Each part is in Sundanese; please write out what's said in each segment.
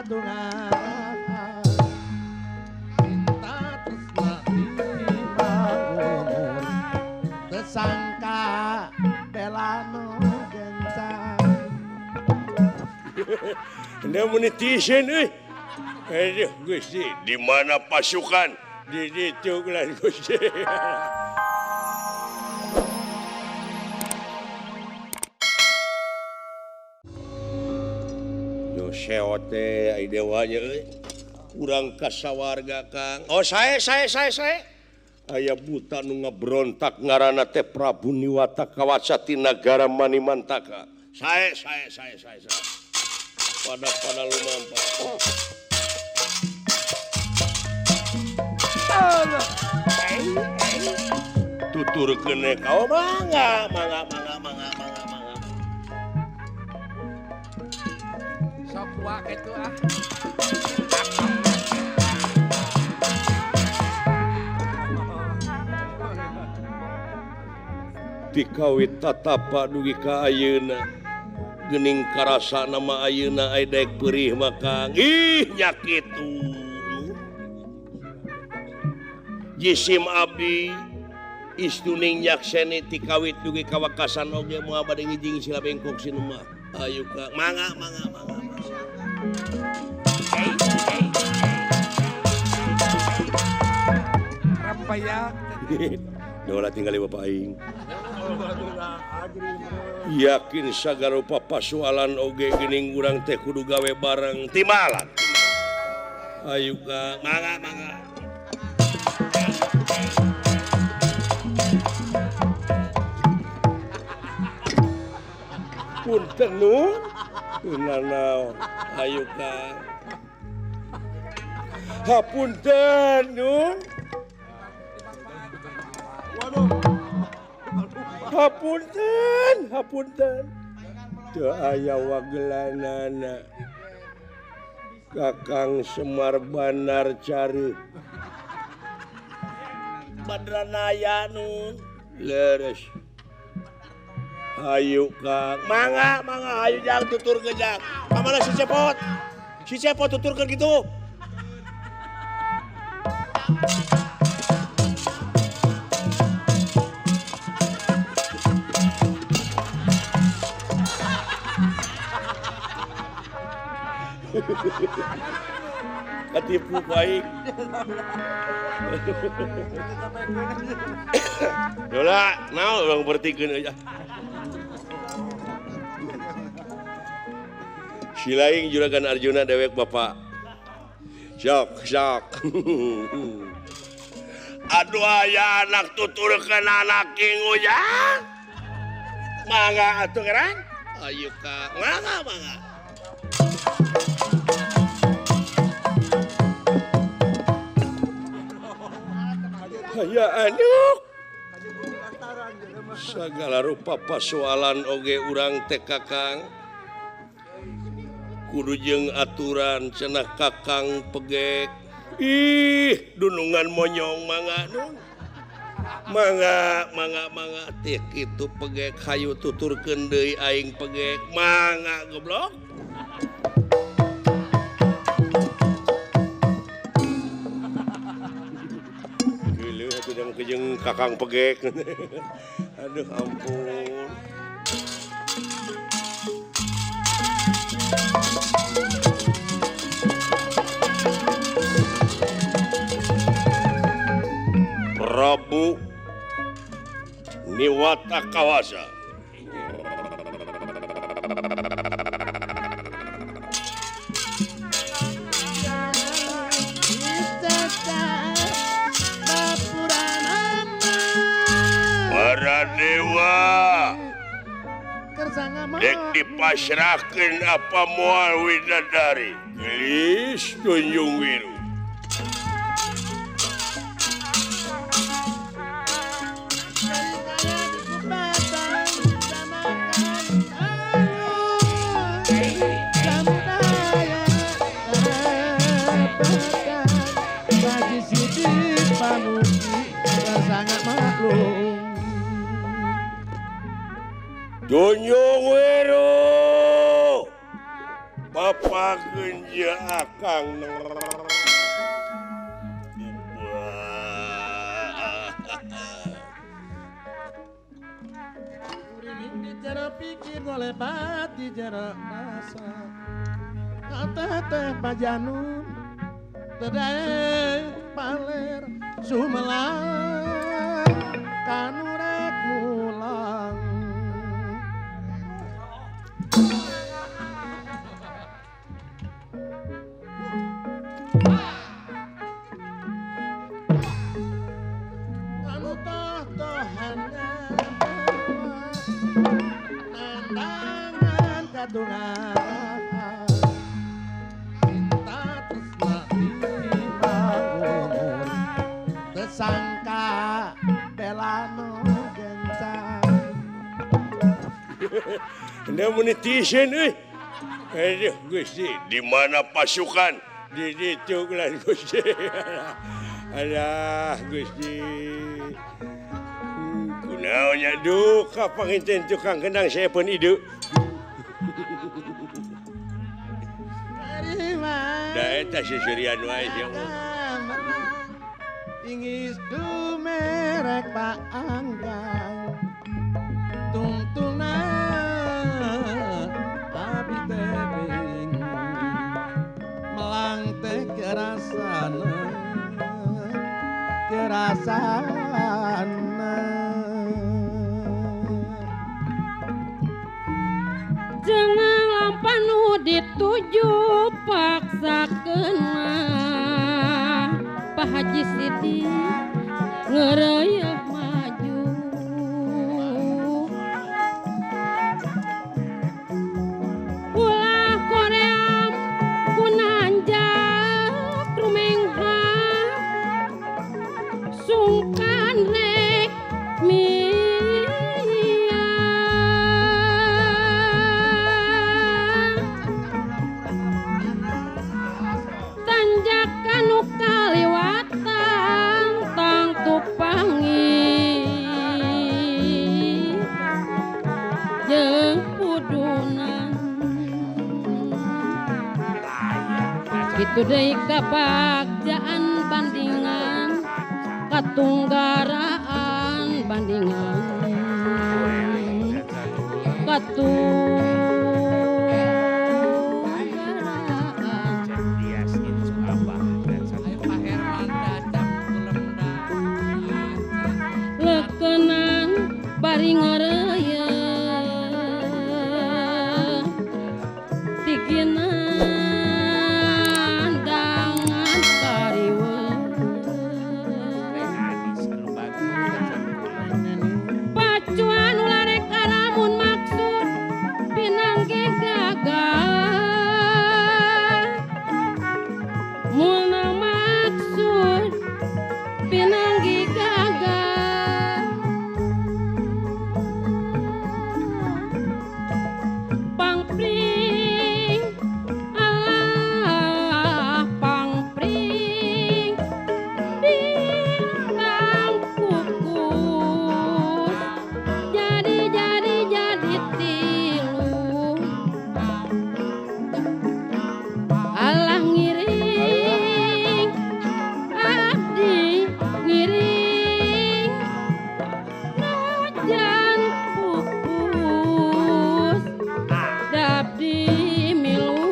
katungan cinta tresna dibangun tersangka belano gencang Anda menitisin aduh Gusti di mana pasukan di situ lah Gusti yo seote ai dewanya urang kasawarga Kang oh saya aya buta nu ngabrontak ngaranna teh Prabu Niwata Kawasati Nagara Manimantaka saya pada lumampa tutur kene kau mangga sok kuat itu dikawit tatapa dugi ka ayeuna gening karasa nama ayeuna aya daek perih maka nya kitu jisim abdi istuning nyakseni ti kawit dugi ka wakasan oge moal bade ngijing sila bengkok sinema ayo Kang mangga rampaya dola tinggal bapak aing yakin sagarupa pasualan oge geuning urang teh kudu gawe bareng timalan ayo Kang mangga punten nun nanaon ayo Kang hapunten nun hapunten teu aya wagelanana Kakang Semar Banar Cari Badranaya nun leres ayo Kang mangga ayo jang tutur gejang kamana si cepot tuturkeun kitu katipu baik dola naon urang bertikeun aja silaing juragan Arjuna dewek Bapak sok aduh aya anak tuturkeun anak ingujang mangga atuh geran ayo Kang mangga aya anduk sagala rupa pasualan oge urang teh Kakang kudu jeung aturan cenah Kakang pegek dunungan monyong mangga nun mangga teh kitu pegek hayu tuturkeun deui aing pegek mangga goblok jeung Kakang pegek aduh ampun Prabu Niwata Kawasa Dewa dek dipasrahkeun apa moal widadari gelis tunjung wiru Tunjung wiru Bapak ya akang Kuring bicara pikir ngolebat di jarak rasa kata teh pajanun tedai paler sumelang kanu rek mulang kanu toh-tohannya nandangan kadungan cinta tresna dibangun tersangka belano gencang Anda menitisin aduh Gusti di mana pasukan di situ kan Gusti alah Gusti kunaonnya duka panginten tukang kendang saya pun ide da eta sisirian wae sia ingis du merek Pak Anggang tungtungna abi teh bingung melang teh kerasana jangan lampan nu dituju paksakeun mah Pak Haji Siti ngeureuh maju ulah koream kunanjak rumengha sungkan rek tanjakan nu kaliwatan tang tupangi jeung pudunan kitu deui kabagjaan bandingan katunggaraan bandingan lekenan bari ngoreuyeun tiginan dangan kariweun pacuan ulah rek lamun maksud pinanggi gagal mun maksud pinanggi gagal pangpring alah pangpring bintang kukus jadi tilu alah ngiring abdi ngiring najan pupus dabdi milu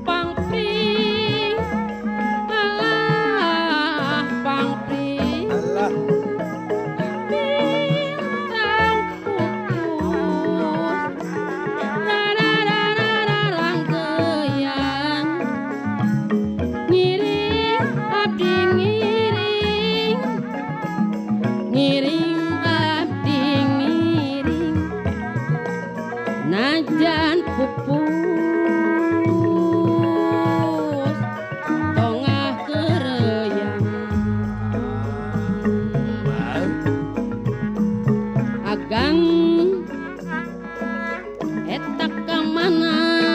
pangpring alah pangpring Allah bintang pupus rararararang goyang ngiring abdi ngiring ngiring abdi ngiring najan pupus tongah kereuyang agang eta kamananya